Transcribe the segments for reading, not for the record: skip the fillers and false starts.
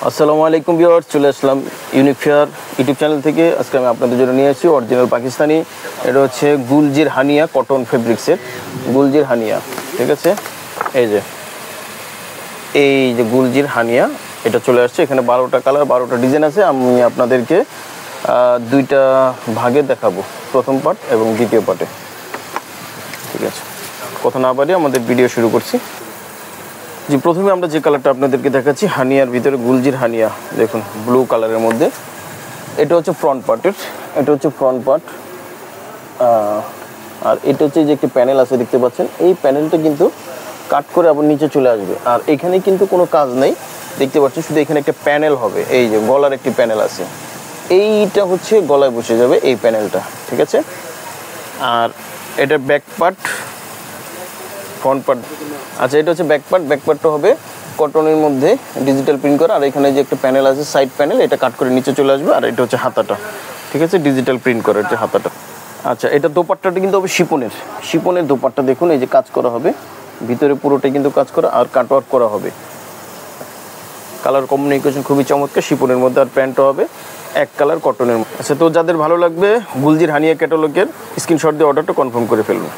আসসালামু আলাইকুম ভিউয়ার্স, চলে আসলাম ইউনিক ফেয়ার ইউটিউব চ্যানেল থেকে। আজকে আমি আপনাদের জন্য নিয়ে আসছি অরিজিনাল পাকিস্তানি, এটা হচ্ছে গুলজির হানিয়া কটন ফেব্রিক্সের গুলজির হানিয়া। ঠিক আছে, এই যে গুলজির হানিয়া এটা চলে আসছে। এখানে 12টা কালার 12টা ডিজাইন আছে। আমি আপনাদেরকে দুইটা ভাগে দেখাবো, প্রথম পার্ট এবং দ্বিতীয় পার্টে। ঠিক আছে, কথা না বাড়িয়ে আমাদের ভিডিও শুরু করছি। জি, প্রথমে আমরা যে কালারটা আপনাদেরকে দেখাচ্ছি হানিয়ার ভিতরে গুলজির হানিয়া, দেখুন ব্লু কালারের মধ্যে। এটা হচ্ছে ফ্রন্ট পার্টের, এটা হচ্ছে ফ্রন্ট পার্ট। আর এটা হচ্ছে যে একটি প্যানেল আছে দেখতে পাচ্ছেন, এই প্যানেলটা কিন্তু কাট করে আবার নিচে চলে আসবে। আর এখানে কিন্তু কোনো কাজ নেই দেখতে পাচ্ছেন, শুধু এখানে একটা প্যানেল হবে। এই যে গলার একটি প্যানেল আছে, এইটা হচ্ছে গলায় বসে যাবে এই প্যানেলটা। ঠিক আছে, আর এটা ব্যাক পার্ট, ফ্রন্ট পার্ট। আচ্ছা, এটা হচ্ছে ব্যাক পার্ট। ব্যাক পার্টটা হবে কটনের মধ্যে ডিজিটাল প্রিন্ট করা। আর এখানে যে একটা প্যানেল আছে সাইড প্যানেল, এটা কাট করে নিচে চলে আসবে। আর এটা হচ্ছে হাতাটা, ঠিক আছে, ডিজিটাল প্রিন্ট করা এটা হাতাটা। আচ্ছা, এটা দোপাট্টাটা কিন্তু হবে শিপনের দোপাট্টা। দেখুন এই যে কাজ করা হবে, ভিতরে পুরোটাই কিন্তু কাজ করা আর কাটওয়ার্ক করা হবে। কালার কম্বিনেশন খুবই চমৎকার শিপনের মধ্যে। আর প্যান্টটা হবে এক কালার কটনের। আচ্ছা, তো যাদের ভালো লাগবে গুলজির হানিয়া ক্যাটালগের স্ক্রিনশট দিয়ে অর্ডারটা কনফার্ম করে ফেলবেন।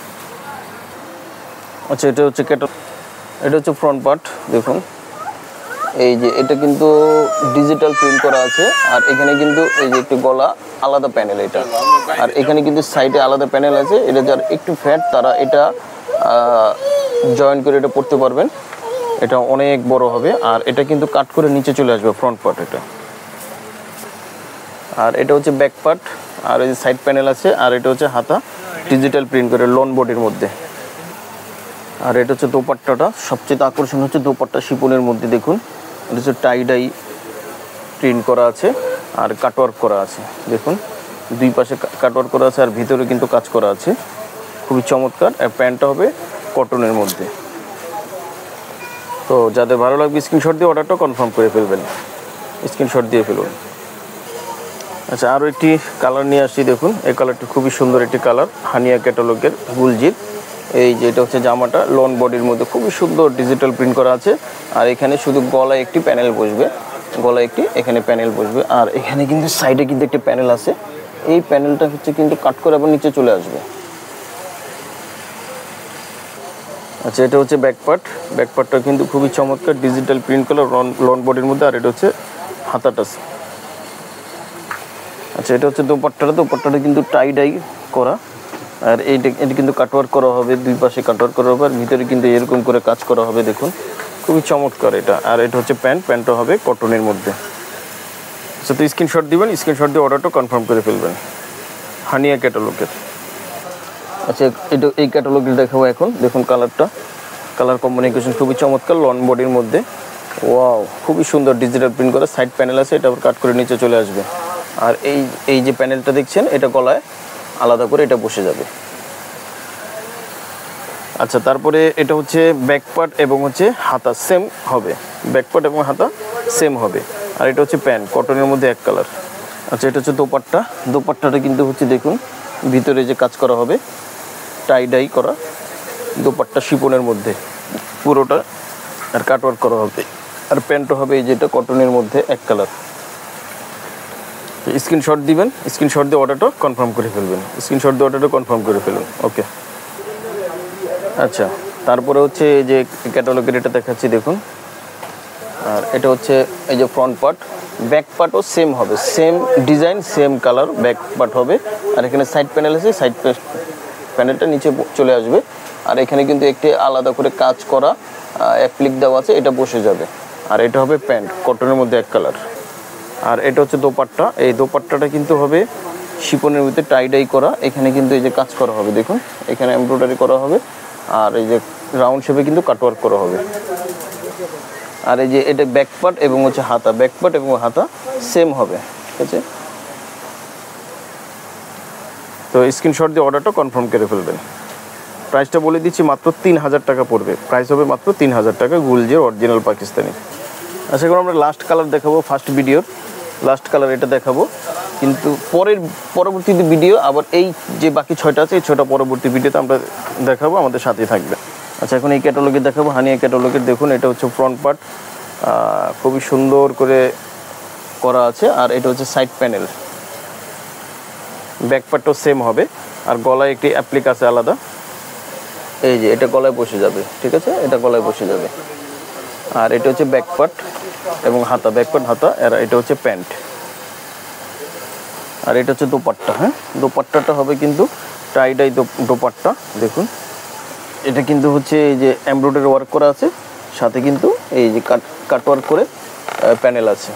আচ্ছা, এটা হচ্ছে এটা হচ্ছে ফ্রন্ট পার্ট। দেখুন এই যে এটা কিন্তু ডিজিটাল প্রিন্ট করা আছে। আর এখানে কিন্তু এই যে একটু গলা আলাদা প্যানেল এটা, আর এখানে কিন্তু সাইডে আলাদা প্যানেল আছে। এটা যার একটু ফ্যাট তারা এটা জয়েন করে এটা পরতে পারবেন, এটা অনেক বড় হবে। আর এটা কিন্তু কাট করে নিচে চলে আসবে ফ্রন্ট পার্ট এটা। আর এটা হচ্ছে ব্যাক পার্ট, আর এই যে সাইড প্যানেল আছে। আর এটা হচ্ছে হাতা ডিজিটাল প্রিন্ট করে লন বডির মধ্যে। আর এটা হচ্ছে দোপাট্টাটা, সবচেয়ে আকর্ষণ হচ্ছে দোপাট্টা শিপনের মধ্যে। দেখুন এটা হচ্ছে টাই ডাই প্রিন্ট করা আছে আর কাটওয়ার্ক করা আছে। দেখুন দুই পাশে কাটওয়ার্ক করা আছে আর ভিতরে কিন্তু কাজ করা আছে, খুবই চমৎকার। আর প্যান্টটা হবে কটনের মধ্যে। তো যাদের ভালো লাগবে স্ক্রিনশট দিয়ে অর্ডারটা কনফার্ম করে ফেলবেন, স্ক্রিনশট দিয়ে ফেলবেন। আচ্ছা, আরও একটি কালার নিয়ে আসছি। দেখুন এই কালারটি খুবই সুন্দর একটি কালার, হানিয়া ক্যাটালগের গুলজির। এই যে এটা হচ্ছে জামাটা লন বডির মধ্যে, খুবই সুন্দর ডিজিটাল প্রিন্ট করা আছে। আর এখানে শুধু গলায় একটি প্যানেল বসবে, গলায় একটি এখানে প্যানেল বসবে। আর এখানে কিন্তু সাইডে কিন্তু একটি প্যানেল আছে, এই প্যানেলটা হচ্ছে কিন্তু কাট করে আবার নিচে চলে আসবে। আচ্ছা, এটা হচ্ছে ব্যাক পার্ট। ব্যাক পার্টটা কিন্তু খুবই চমৎকার ডিজিটাল প্রিন্ট করা লন বডির মধ্যে। আর এটা হচ্ছে হাতাটা। আচ্ছা, এটা হচ্ছে দোপাট্টাটা কিন্তু টাই ডাই করা। আর এটা কিন্তু কাটওয়ার্ক করা হবে, দুই পাশে কাটওয়ার্ক করা হবে। আর ভিতরে কিন্তু এরকম করে কাজ করা হবে, দেখুন খুবই চমৎকার এটা। আর এটা হচ্ছে প্যান্টটা হবে কটনের মধ্যে। আচ্ছা, তো স্ক্রিনশট দিবেন, স্ক্রিনশট দিয়ে অর্ডারটা কনফার্ম করে ফেলবেন হানিয়া ক্যাটালগের। আচ্ছা, এটা এই ক্যাটালগের দেখাবো এখন। দেখুন কালার কম্বিনেশন খুবই চমৎকার লন বডির মধ্যে। ওয়াও, খুবই সুন্দর ডিজিটাল প্রিন্ট করা। সাইড প্যানেল আছে, এটা আবার কাট করে নিচে চলে আসবে। আর এই যে প্যানেলটা দেখছেন, এটা গলায় আলাদা করে এটা বসে যাবে। আচ্ছা, তারপরে এটা হচ্ছে ব্যাক পার্ট এবং হচ্ছে হাতা সেম হবে, ব্যাক পার্ট এবং হাতা সেম হবে। আর এটা হচ্ছে প্যান্ট কটনের মধ্যে এক কালার। আচ্ছা, এটা হচ্ছে দোপাট্টাটা কিন্তু হচ্ছে দেখুন ভিতরে যে কাজ করা হবে টাই ডাই করা দোপাট্টা শিপনের মধ্যে পুরোটা, আর কাটওয়ার্ক করা হবে। আর প্যান্টও হবে এই যেটা কটনের মধ্যে এক কালার। স্ক্রিনশট দিবেন, স্ক্রিনশট দিয়ে অর্ডারটা কনফার্ম করে ফেলবেন। ওকে। আচ্ছা, তারপরে হচ্ছে এই যে ক্যাটালগের এটা দেখাচ্ছি দেখুন। আর এটা হচ্ছে এই যে ফ্রন্ট পার্ট, ব্যাক পার্টও সেম হবে, same design same colour back part হবে। আর এখানে সাইড প্যানেল আছে, সাইড প্যানেলটা নিচে চলে আসবে। আর এখানে কিন্তু একটি আলাদা করে কাজ করা অ্যাপ্লিক দেওয়া আছে, এটা বসে যাবে। আর এটা হবে প্যান্ট কটনের মধ্যে এক কালার। আর এটা হচ্ছে দোপাট্টা, এই দোপাট্টাটা কিন্তু হবে শিপনের মধ্যে টাই ডাই করা। এখানে কিন্তু এই যে কাজ করা হবে, দেখুন এখানে এমব্রয়ডারি করা হবে। আর এই যে রাউন্ড শেপে কিন্তু কাটওয়ার্ক করা হবে। আর এই যে এটা ব্যাক পার্ট এবং হচ্ছে হাতা, ব্যাক পার্ট এবং হাতা সেম হবে। ঠিক আছে, তো স্ক্রিনশট দিয়ে অর্ডারটা কনফার্ম করে ফেলবেন। প্রাইসটা বলে দিচ্ছি, মাত্র 3000 টাকা পড়বে। প্রাইস হবে মাত্র 3000 টাকা, গুলজির অরিজিনাল পাকিস্তানি। আচ্ছা, এখন আমরা লাস্ট কালার দেখাবো, ফার্স্ট ভিডিওর লাস্ট কালার এটা দেখাবো। কিন্তু পরবর্তী ভিডিও আবার এই যে বাকি 6টা আছে, এই 6টা পরবর্তী ভিডিওতে আমরা দেখাবো, আমাদের সাথেই থাকবে। আচ্ছা, এখন এই ক্যাটালগে দেখাবো হানিয়া ক্যাটালগের। দেখুন এটা হচ্ছে ফ্রন্ট পার্ট, খুবই সুন্দর করে করা আছে। আর এটা হচ্ছে সাইড প্যানেল, ব্যাক পার্টও সেম হবে। আর গলায় একটি অ্যাপ্লিক আছে আলাদা, এই যে এটা গলায় বসে যাবে, ঠিক আছে, এটা গলায় বসে যাবে। আর এটা হচ্ছে ব্যাক পার্ট এবং হাতা, ব্যাক পার্ট হাতা। আর এটা হচ্ছে প্যান্ট। আর এটা হচ্ছে দোপাট্টা। হ্যাঁ, দোপাট্টাটা হবে কিন্তু টাইডাই দোপাট্টা। দেখুন এটা কিন্তু হচ্ছে এই যে এমব্রয়ডারি ওয়ার্ক করা আছে, সাথে কিন্তু এই যে কাট ওয়ার্ক করে প্যানেল আছে।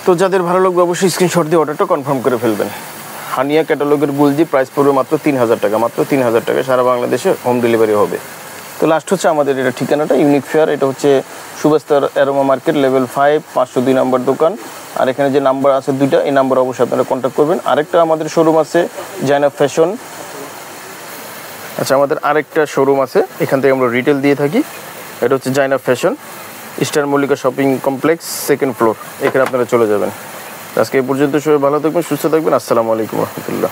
তো যাদের ভালো লাগবে অবশ্যই স্ক্রিনশট দিয়ে অর্ডারটা কনফার্ম করে ফেলবেন। হানিয়া ক্যাটালগের গুলজি, প্রাইস পড়বে মাত্র 3000 টাকা, মাত্র 3000 টাকা। সারা বাংলাদেশে হোম ডেলিভারি হবে। তো লাস্ট হচ্ছে আমাদের এটা ঠিকানাটা ইউনিক ফেয়ার, এটা হচ্ছে সুবাস্তার অ্যারোমা মার্কেট, লেভেল 5, 502 নম্বর দোকান। আর এখানে যে নাম্বার আছে দুইটা, এই নাম্বার অবশ্যই আপনারা কন্ট্যাক্ট করবেন। আরেকটা আমাদের শোরুম আছে জাইনাব ফ্যাশন। আচ্ছা, আমাদের আরেকটা শোরুম আছে, এখান থেকে আমরা রিটেল দিয়ে থাকি। এটা হচ্ছে Zainab fashion, Easter Mallika shopping complex, 2nd floor. এখানে আপনারা চলে যাবেন। আজকে এই পর্যন্ত, সবাই ভালো থাকবেন, সুস্থ থাকবেন। আসসালামু আলাইকুম রহমতুল্লাহ।